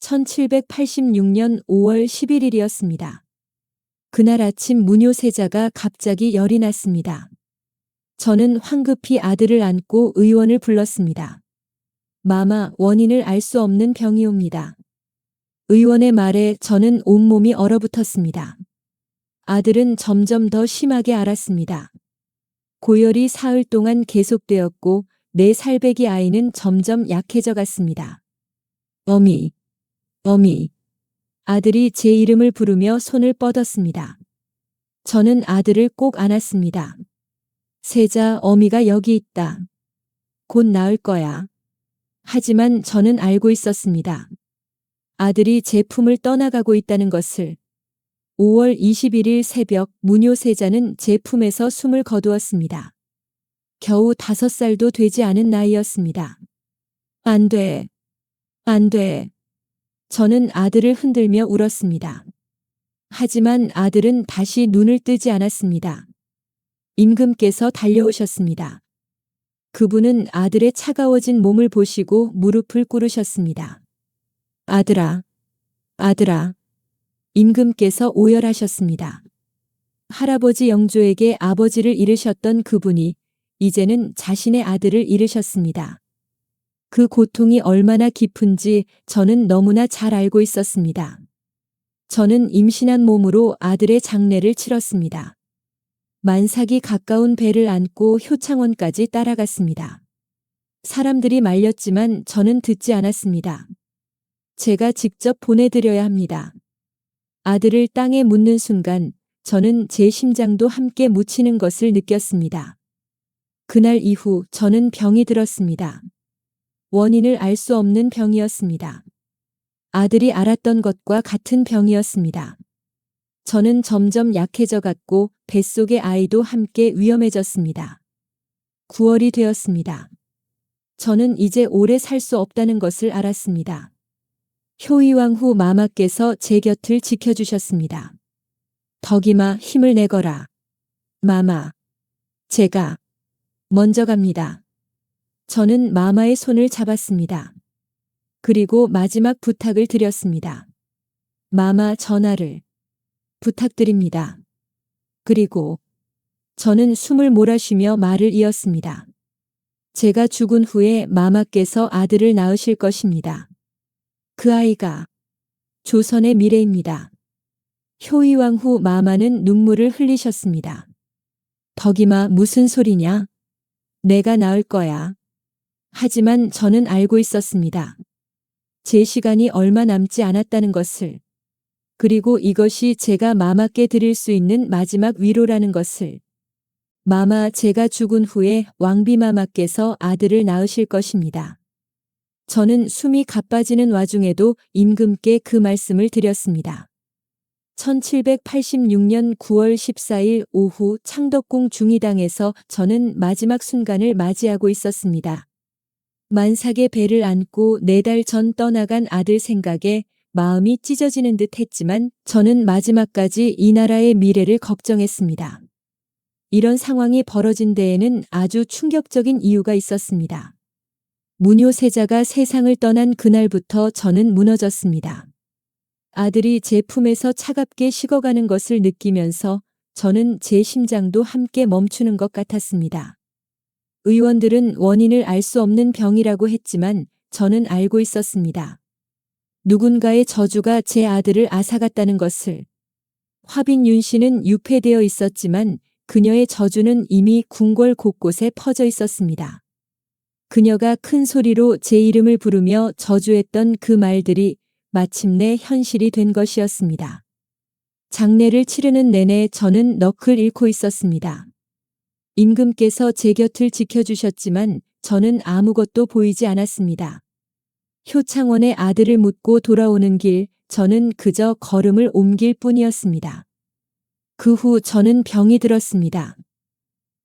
1786년 5월 11일이었습니다. 그날 아침 무뇨세자가 갑자기 열이 났습니다. 저는 황급히 아들을 안고 의원을 불렀습니다. 마마, 원인을 알 수 없는 병이옵니다. 의원의 말에 저는 온몸이 얼어붙었습니다. 아들은 점점 더 심하게 앓았습니다. 고열이 사흘 동안 계속되었고 4살배기 아이는 점점 약해져 갔습니다. 어미, 어미. 아들이 제 이름을 부르며 손을 뻗었습니다. 저는 아들을 꼭 안았습니다. 세자, 어미가 여기 있다. 곧 나을 거야. 하지만 저는 알고 있었습니다. 아들이 제 품을 떠나가고 있다는 것을. 5월 21일 새벽 무뇨세자는 제 품에서 숨을 거두었습니다. 겨우 5살도 되지 않은 나이였습니다. 안 돼. 안 돼. 저는 아들을 흔들며 울었습니다. 하지만 아들은 다시 눈을 뜨지 않았습니다. 임금께서 달려오셨습니다. 그분은 아들의 차가워진 몸을 보시고 무릎을 꿇으셨습니다. 아들아, 아들아. 임금께서 오열하셨습니다. 할아버지 영조에게 아버지를 잃으셨던 그분이 이제는 자신의 아들을 잃으셨습니다. 그 고통이 얼마나 깊은지 저는 너무나 잘 알고 있었습니다. 저는 임신한 몸으로 아들의 장례를 치렀습니다. 만삭이 가까운 배를 안고 효창원까지 따라갔습니다. 사람들이 말렸지만 저는 듣지 않았습니다. 제가 직접 보내드려야 합니다. 아들을 땅에 묻는 순간 저는 제 심장도 함께 묻히는 것을 느꼈습니다. 그날 이후 저는 병이 들었습니다. 원인을 알 수 없는 병이었습니다. 아들이 알았던 것과 같은 병이었습니다. 저는 점점 약해져 갔고 뱃속의 아이도 함께 위험해졌습니다. 9월이 되었습니다. 저는 이제 오래 살 수 없다는 것을 알았습니다. 효이왕후 마마께서 제 곁을 지켜주셨습니다. 덕이마 힘을 내거라. 마마. 제가 먼저 갑니다. 저는 마마의 손을 잡았습니다. 그리고 마지막 부탁을 드렸습니다. 마마 전하를 부탁드립니다. 그리고 저는 숨을 몰아쉬며 말을 이었습니다. 제가 죽은 후에 마마께서 아들을 낳으실 것입니다. 그 아이가 조선의 미래입니다. 효이왕후 마마는 눈물을 흘리셨습니다. 덕이마 무슨 소리냐? 내가 낳을 거야. 하지만 저는 알고 있었습니다. 제 시간이 얼마 남지 않았다는 것을, 그리고 이것이 제가 마마께 드릴 수 있는 마지막 위로라는 것을. 마마, 제가 죽은 후에 왕비마마께서 아들을 낳으실 것입니다. 저는 숨이 가빠지는 와중에도 임금께 그 말씀을 드렸습니다. 1786년 9월 14일 오후 창덕궁 중의당에서 저는 마지막 순간을 맞이하고 있었습니다. 만삭의 배를 안고 4달 전 떠나간 아들 생각에 마음이 찢어지는 듯 했지만 저는 마지막까지 이 나라의 미래를 걱정했습니다. 이런 상황이 벌어진 데에는 아주 충격적인 이유가 있었습니다. 무뇨세자가 세상을 떠난 그날부터 저는 무너졌습니다. 아들이 제 품에서 차갑게 식어가는 것을 느끼면서 저는 제 심장도 함께 멈추는 것 같았습니다. 의원들은 원인을 알 수 없는 병이라고 했지만 저는 알고 있었습니다. 누군가의 저주가 제 아들을 앗아갔다는 것을. 화빈윤 씨는 유폐되어 있었지만 그녀의 저주는 이미 궁궐 곳곳에 퍼져 있었습니다. 그녀가 큰 소리로 제 이름을 부르며 저주했던 그 말들이 마침내 현실이 된 것이었습니다. 장례를 치르는 내내 저는 넋을 잃고 있었습니다. 임금께서 제 곁을 지켜주셨지만 저는 아무것도 보이지 않았습니다. 효창원의 아들을 묻고 돌아오는 길, 저는 그저 걸음을 옮길 뿐이었습니다. 그 후 저는 병이 들었습니다.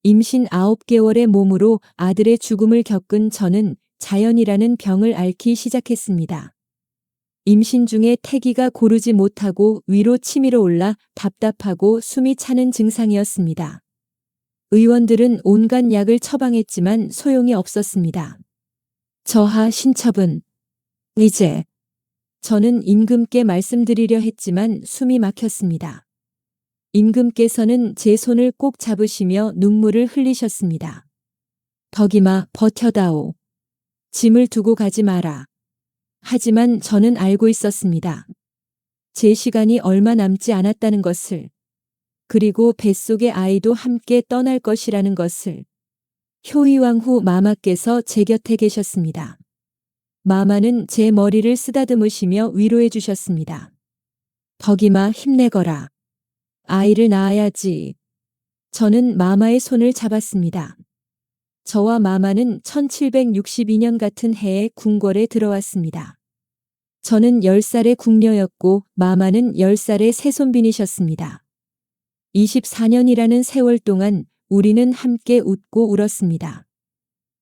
임신 9개월의 몸으로 아들의 죽음을 겪은 저는 자연이라는 병을 앓기 시작했습니다. 임신 중에 태기가 고르지 못하고 위로 치밀어 올라 답답하고 숨이 차는 증상이었습니다. 의원들은 온갖 약을 처방했지만 소용이 없었습니다. 저하 신첩은 이제 저는 임금께 말씀드리려 했지만 숨이 막혔습니다. 임금께서는 제 손을 꼭 잡으시며 눈물을 흘리셨습니다. 덕이마 버텨다오. 짐을 두고 가지 마라. 하지만 저는 알고 있었습니다. 제 시간이 얼마 남지 않았다는 것을, 그리고 뱃속의 아이도 함께 떠날 것이라는 것을. 효이왕후 마마께서 제 곁에 계셨습니다. 마마는 제 머리를 쓰다듬으시며 위로해 주셨습니다. 덕이마 힘내거라. 아이를 낳아야지. 저는 마마의 손을 잡았습니다. 저와 마마는 1762년 같은 해에 궁궐에 들어왔습니다. 저는 10살의 궁녀였고 마마는 10살의 새손빈이셨습니다. 24년이라는 세월 동안 우리는 함께 웃고 울었습니다.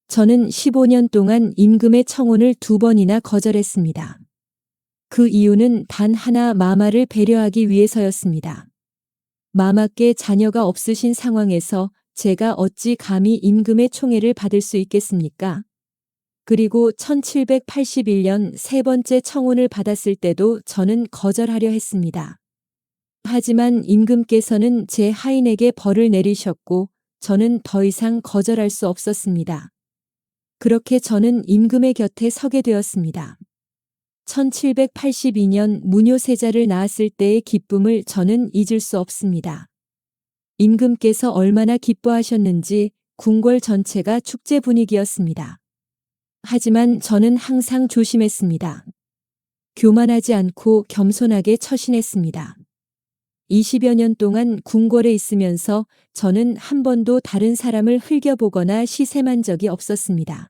저는 15년 동안 임금의 청혼을 2번이나 거절했습니다. 그 이유는 단 하나, 마마를 배려하기 위해서였습니다. 마마께 자녀가 없으신 상황에서 제가 어찌 감히 임금의 총애를 받을 수 있겠습니까? 그리고 1781년 3번째 청혼을 받았을 때도 저는 거절하려 했습니다. 하지만 임금께서는 제 하인에게 벌을 내리셨고 저는 더 이상 거절할 수 없었습니다. 그렇게 저는 임금의 곁에 서게 되었습니다. 1782년 무뇨세자를 낳았을 때의 기쁨을 저는 잊을 수 없습니다. 임금께서 얼마나 기뻐하셨는지 궁궐 전체가 축제 분위기였습니다. 하지만 저는 항상 조심했습니다. 교만하지 않고 겸손하게 처신했습니다. 20여 년 동안 궁궐에 있으면서 저는 한 번도 다른 사람을 흘겨보거나 시샘한 적이 없었습니다.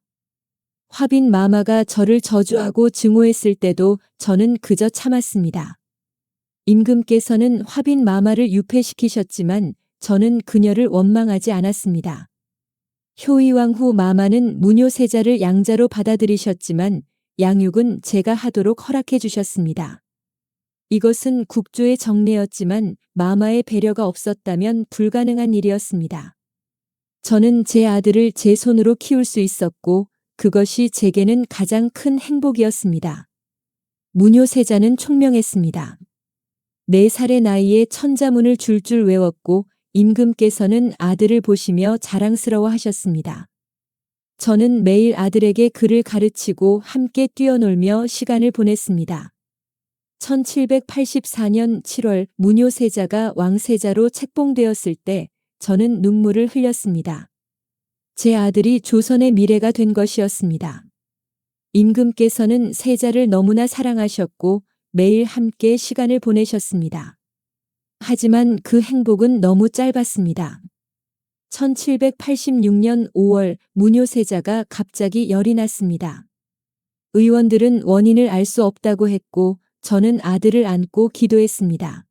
화빈 마마가 저를 저주하고 증오했을 때도 저는 그저 참았습니다. 임금께서는 화빈 마마를 유폐시키셨지만 저는 그녀를 원망하지 않았습니다. 효이왕후 마마는 무뇨세자를 양자로 받아들이셨지만 양육은 제가 하도록 허락해 주셨습니다. 이것은 국조의 정례였지만 마마의 배려가 없었다면 불가능한 일이었습니다. 저는 제 아들을 제 손으로 키울 수 있었고 그것이 제게는 가장 큰 행복이었습니다. 무뇨세자는 총명했습니다. 4살의 나이에 천자문을 줄줄 외웠고 임금께서는 아들을 보시며 자랑스러워 하셨습니다. 저는 매일 아들에게 글을 가르치고 함께 뛰어놀며 시간을 보냈습니다. 1784년 7월 무뇨세자가 왕세자로 책봉되었을 때 저는 눈물을 흘렸습니다. 제 아들이 조선의 미래가 된 것이었습니다. 임금께서는 세자를 너무나 사랑하셨고 매일 함께 시간을 보내셨습니다. 하지만 그 행복은 너무 짧았습니다. 1786년 5월 무뇨세자가 갑자기 열이 났습니다. 의원들은 원인을 알 수 없다고 했고 저는 아들을 안고 기도했습니다.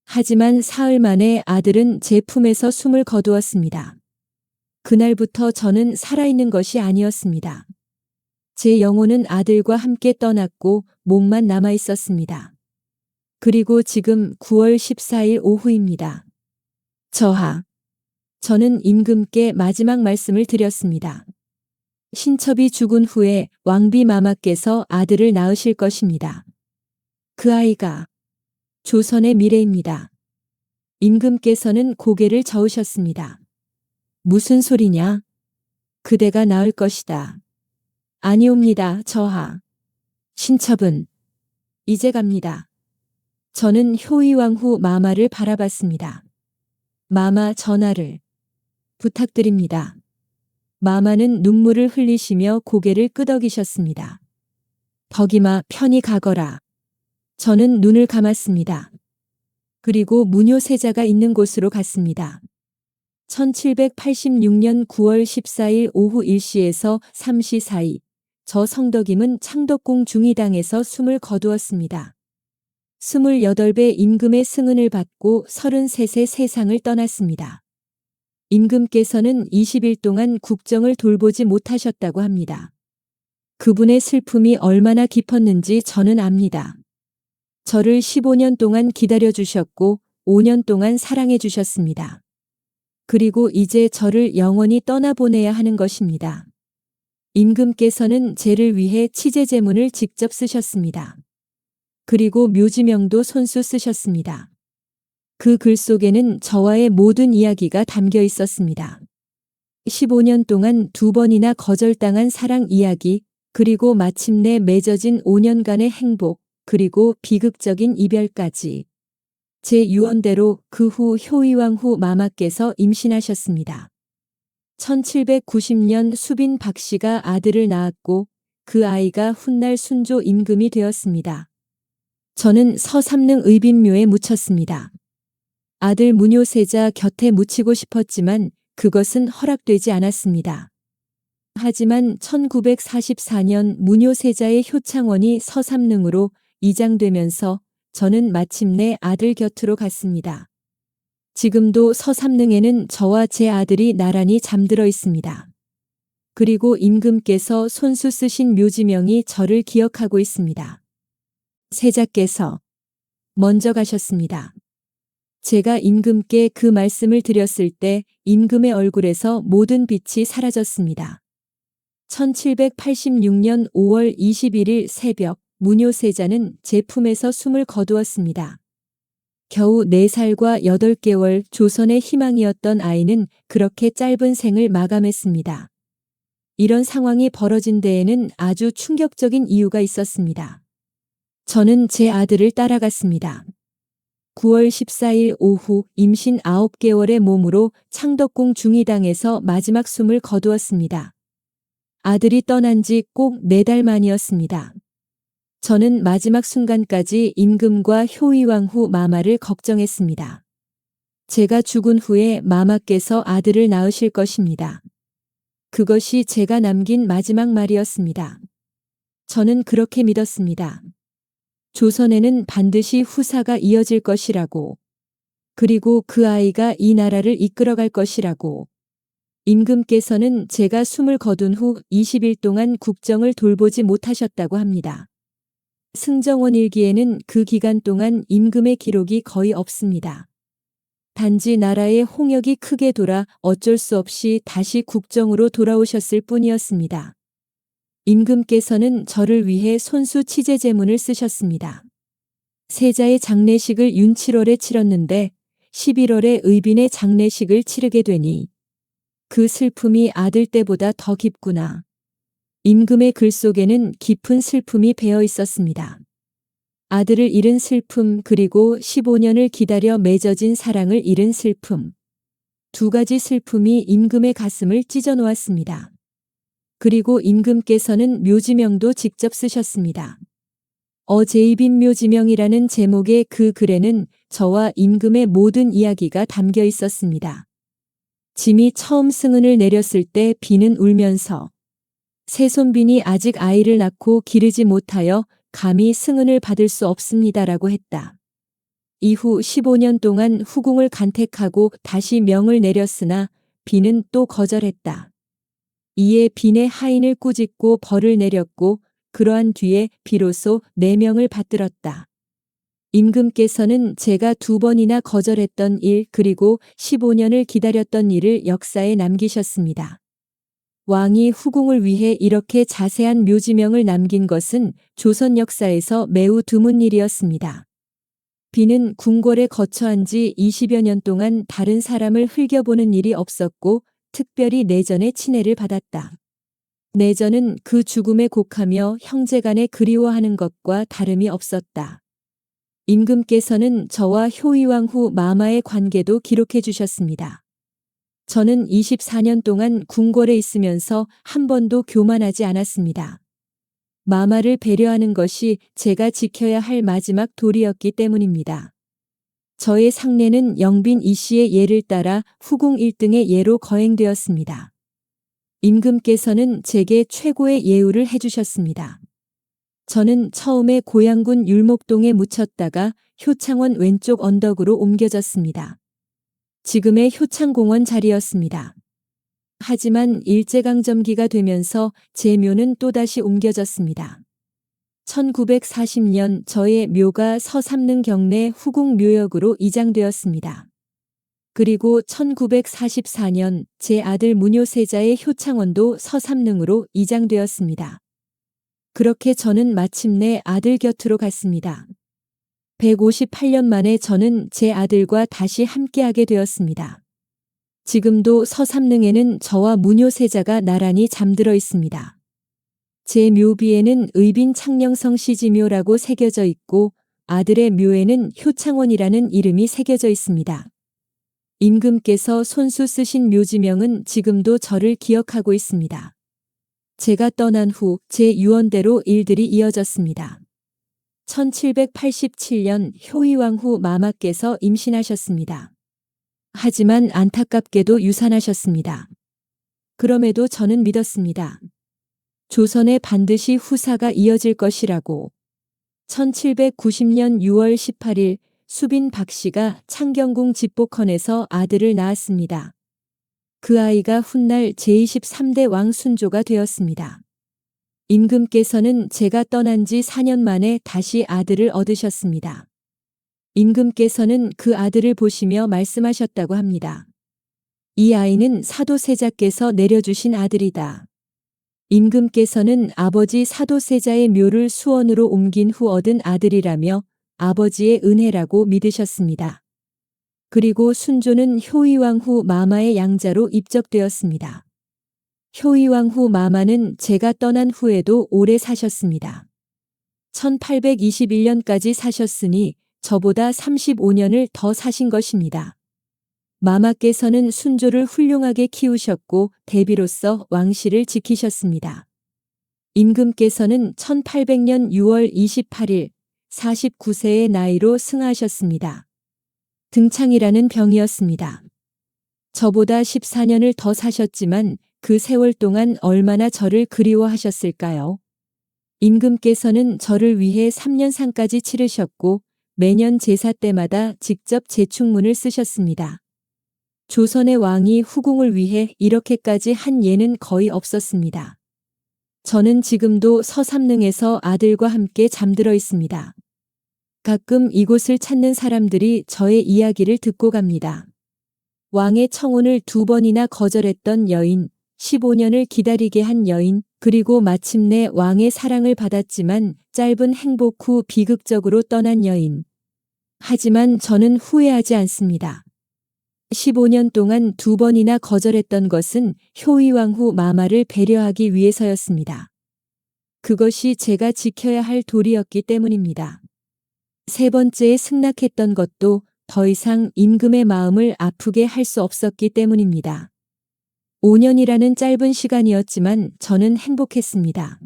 하지만 사흘 만에 아들은 제 품에서 숨을 거두었습니다. 그날부터 저는 살아있는 것이 아니었습니다. 제 영혼은 아들과 함께 떠났고 몸만 남아 있었습니다. 그리고 지금 9월 14일 오후입니다. 저는 임금께 마지막 말씀을 드렸습니다. 신첩이 죽은 후에 왕비 마마께서 아들을 낳으실 것입니다. 그 아이가 조선의 미래입니다. 임금께서는 고개를 저으셨습니다. 무슨 소리냐? 그대가 낳을 것이다. 아니옵니다, 신첩은 이제 갑니다. 저는 효이왕후 마마를 바라봤습니다. 마마 전하를 부탁드립니다. 마마는 눈물을 흘리시며 고개를 끄덕이셨습니다. 덕이마 편히 가거라. 저는 눈을 감았습니다. 그리고 무뇨세자가 있는 곳으로 갔습니다. 1786년 9월 14일 오후 1시에서 3시 사이 저 성덕임은 창덕궁 중의당에서 숨을 거두었습니다. 28배 임금의 승은을 받고 33세 세상을 떠났습니다. 임금께서는 20일 동안 국정을 돌보지 못하셨다고 합니다. 그분의 슬픔이 얼마나 깊었는지 저는 압니다. 저를 15년 동안 기다려주셨고 5년 동안 사랑해주셨습니다. 그리고 이제 저를 영원히 떠나보내야 하는 것입니다. 임금께서는 제를 위해 치제제문을 직접 쓰셨습니다. 그리고 묘지명도 손수 쓰셨습니다. 그 글 속에는 저와의 모든 이야기가 담겨 있었습니다. 15년 동안 2번이나 거절당한 사랑 이야기, 그리고 마침내 맺어진 5년간의 행복, 그리고 비극적인 이별까지. 제 유언대로 그 후 효이왕후 마마께서 임신하셨습니다. 1790년 수빈 박씨가 아들을 낳았고 그 아이가 훗날 순조 임금이 되었습니다. 저는 서삼릉 의빈묘에 묻혔습니다. 아들 무뇨세자 곁에 묻히고 싶었지만 그것은 허락되지 않았습니다. 하지만 1944년 무뇨세자의 효창원이 서삼릉으로 이장되면서 저는 마침내 아들 곁으로 갔습니다. 지금도 서삼릉에는 저와 제 아들이 나란히 잠들어 있습니다. 그리고 임금께서 손수 쓰신 묘지명이 저를 기억하고 있습니다. 세자께서 먼저 가셨습니다. 제가 임금께 그 말씀을 드렸을 때 임금의 얼굴에서 모든 빛이 사라졌습니다. 1786년 5월 21일 새벽 무뇨세자는 제 품에서 숨을 거두었습니다. 겨우 4살과 8개월 조선의 희망이었던 아이는 그렇게 짧은 생을 마감했습니다. 이런 상황이 벌어진 데에는 아주 충격적인 이유가 있었습니다. 저는 제 아들을 따라갔습니다. 9월 14일 오후 임신 9개월의 몸으로 창덕궁 중의당에서 마지막 숨을 거두었습니다. 아들이 떠난 지 꼭 4달 만이었습니다. 저는 마지막 순간까지 임금과 효의왕후 마마를 걱정했습니다. 제가 죽은 후에 마마께서 아들을 낳으실 것입니다. 그것이 제가 남긴 마지막 말이었습니다. 저는 그렇게 믿었습니다. 조선에는 반드시 후사가 이어질 것이라고, 그리고 그 아이가 이 나라를 이끌어갈 것이라고, 임금께서는 제가 숨을 거둔 후 20일 동안 국정을 돌보지 못하셨다고 합니다. 승정원 일기에는 그 기간 동안 임금의 기록이 거의 없습니다. 단지 나라의 홍역이 크게 돌아 어쩔 수 없이 다시 국정으로 돌아오셨을 뿐이었습니다. 임금께서는 저를 위해 손수 치제제문을 쓰셨습니다. 세자의 장례식을 윤 7월에 치렀는데 11월에 의빈의 장례식을 치르게 되니 그 슬픔이 아들 때보다 더 깊구나. 임금의 글 속에는 깊은 슬픔이 배어 있었습니다. 아들을 잃은 슬픔, 그리고 15년을 기다려 맺어진 사랑을 잃은 슬픔. 2가지 슬픔이 임금의 가슴을 찢어 놓았습니다. 그리고 임금께서는 묘지명도 직접 쓰셨습니다. 제이빈 묘지명이라는 제목의 그 글에는 저와 임금의 모든 이야기가 담겨 있었습니다. 짐이 처음 승은을 내렸을 때 비는 울면서 새손빈이 아직 아이를 낳고 기르지 못하여 감히 승은을 받을 수 없습니다라고 했다. 이후 15년 동안 후궁을 간택하고 다시 명을 내렸으나 비는 또 거절했다. 이에 빈의 하인을 꾸짖고 벌을 내렸고 그러한 뒤에 비로소 4명을 받들었다. 임금께서는 제가 2번이나 거절했던 일, 그리고 15년을 기다렸던 일을 역사에 남기셨습니다. 왕이 후궁을 위해 이렇게 자세한 묘지명을 남긴 것은 조선 역사에서 매우 드문 일이었습니다. 비는 궁궐에 거처한 지 20여 년 동안 다른 사람을 흘겨보는 일이 없었고 특별히 내전의 친애를 받았다. 내전은 그 죽음에 곡하며 형제간에 그리워하는 것과 다름이 없었다. 임금께서는 저와 효의왕후 마마의 관계도 기록해 주셨습니다. 저는 24년 동안 궁궐에 있으면서 한 번도 교만하지 않았습니다. 마마를 배려하는 것이 제가 지켜야 할 마지막 도리였기 때문입니다. 저의 상례는 영빈 이 씨의 예를 따라 후궁 1등의 예로 거행되었습니다. 임금께서는 제게 최고의 예우를 해주셨습니다. 저는 처음에 고양군 율목동에 묻혔다가 효창원 왼쪽 언덕으로 옮겨졌습니다. 지금의 효창공원 자리였습니다. 하지만 일제강점기가 되면서 제 묘는 또다시 옮겨졌습니다. 1940년 저의 묘가 서삼릉 경내 후궁묘역으로 이장되었습니다. 그리고 1944년 제 아들 문효세자의 효창원도 서삼릉으로 이장되었습니다. 그렇게 저는 마침내 아들 곁으로 갔습니다. 158년 만에 저는 제 아들과 다시 함께하게 되었습니다. 지금도 서삼릉에는 저와 문효세자가 나란히 잠들어 있습니다. 제 묘비에는 의빈 창녕성 시지묘라고 새겨져 있고 아들의 묘에는 효창원이라는 이름이 새겨져 있습니다. 임금께서 손수 쓰신 묘지명은 지금도 저를 기억하고 있습니다. 제가 떠난 후 제 유언대로 일들이 이어졌습니다. 1787년 효의왕후 마마께서 임신하셨습니다. 하지만 안타깝게도 유산하셨습니다. 그럼에도 저는 믿었습니다. 조선에 반드시 후사가 이어질 것이라고. 1790년 6월 18일 수빈 박씨가 창경궁 집복헌에서 아들을 낳았습니다. 그 아이가 훗날 제23대 왕 순조가 되었습니다. 임금께서는 제가 떠난 지 4년 만에 다시 아들을 얻으셨습니다. 임금께서는 그 아들을 보시며 말씀하셨다고 합니다. 이 아이는 사도세자께서 내려주신 아들이다. 임금께서는 아버지 사도세자의 묘를 수원으로 옮긴 후 얻은 아들이라며 아버지의 은혜라고 믿으셨습니다. 그리고 순조는 효의왕후 마마의 양자로 입적되었습니다. 효의왕 후 마마는 제가 떠난 후에도 오래 사셨습니다. 1821년까지 사셨으니 저보다 35년을 더 사신 것입니다. 마마께서는 순조를 훌륭하게 키우셨고 대비로서 왕실을 지키셨습니다. 임금께서는 1800년 6월 28일 49세의 나이로 승하하셨습니다. 등창이라는 병이었습니다. 저보다 14년을 더 사셨지만 그 세월 동안 얼마나 저를 그리워하셨을까요? 임금께서는 저를 위해 3년상까지 치르셨고 매년 제사 때마다 직접 제축문을 쓰셨습니다. 조선의 왕이 후궁을 위해 이렇게까지 한 예는 거의 없었습니다. 저는 지금도 서삼릉에서 아들과 함께 잠들어 있습니다. 가끔 이곳을 찾는 사람들이 저의 이야기를 듣고 갑니다. 왕의 청혼을 2번이나 거절했던 여인, 15년을 기다리게 한 여인, 그리고 마침내 왕의 사랑을 받았지만 짧은 행복 후 비극적으로 떠난 여인. 하지만 저는 후회하지 않습니다. 15년 동안 2번이나 거절했던 것은 효의왕 후 마마를 배려하기 위해서였습니다. 그것이 제가 지켜야 할 도리였기 때문입니다. 3번째에 승낙했던 것도 더 이상 임금의 마음을 아프게 할 수 없었기 때문입니다. 5년이라는 짧은 시간이었지만 저는 행복했습니다.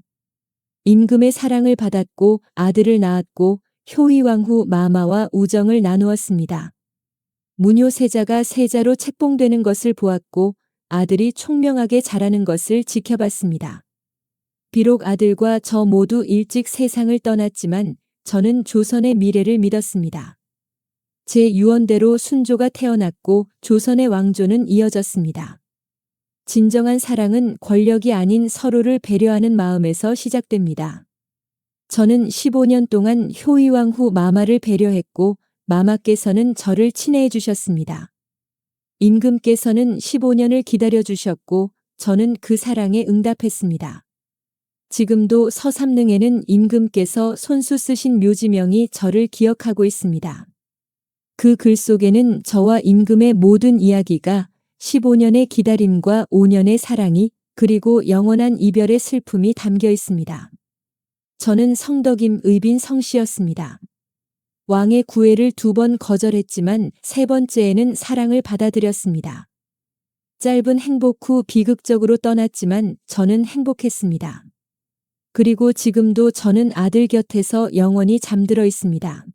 임금의 사랑을 받았고 아들을 낳았고 효의왕 후 마마와 우정을 나누었습니다. 무뇨세자가 세자로 책봉되는 것을 보았고 아들이 총명하게 자라는 것을 지켜봤습니다. 비록 아들과 저 모두 일찍 세상을 떠났지만 저는 조선의 미래를 믿었습니다. 제 유언대로 순조가 태어났고 조선의 왕조는 이어졌습니다. 진정한 사랑은 권력이 아닌 서로를 배려하는 마음에서 시작됩니다. 저는 15년 동안 효의왕 후 마마를 배려했고 마마께서는 저를 친애해 주셨습니다. 임금께서는 15년을 기다려 주셨고 저는 그 사랑에 응답했습니다. 지금도 서삼릉에는 임금께서 손수 쓰신 묘지명이 저를 기억하고 있습니다. 그 글 속에는 저와 임금의 모든 이야기가 15년의 기다림과 5년의 사랑이 그리고 영원한 이별의 슬픔이 담겨 있습니다. 저는 성덕임 의빈 성씨였습니다. 왕의 구애를 2번 거절했지만 3번째에는 사랑을 받아들였습니다. 짧은 행복 후 비극적으로 떠났지만 저는 행복했습니다. 그리고 지금도 저는 아들 곁에서 영원히 잠들어 있습니다.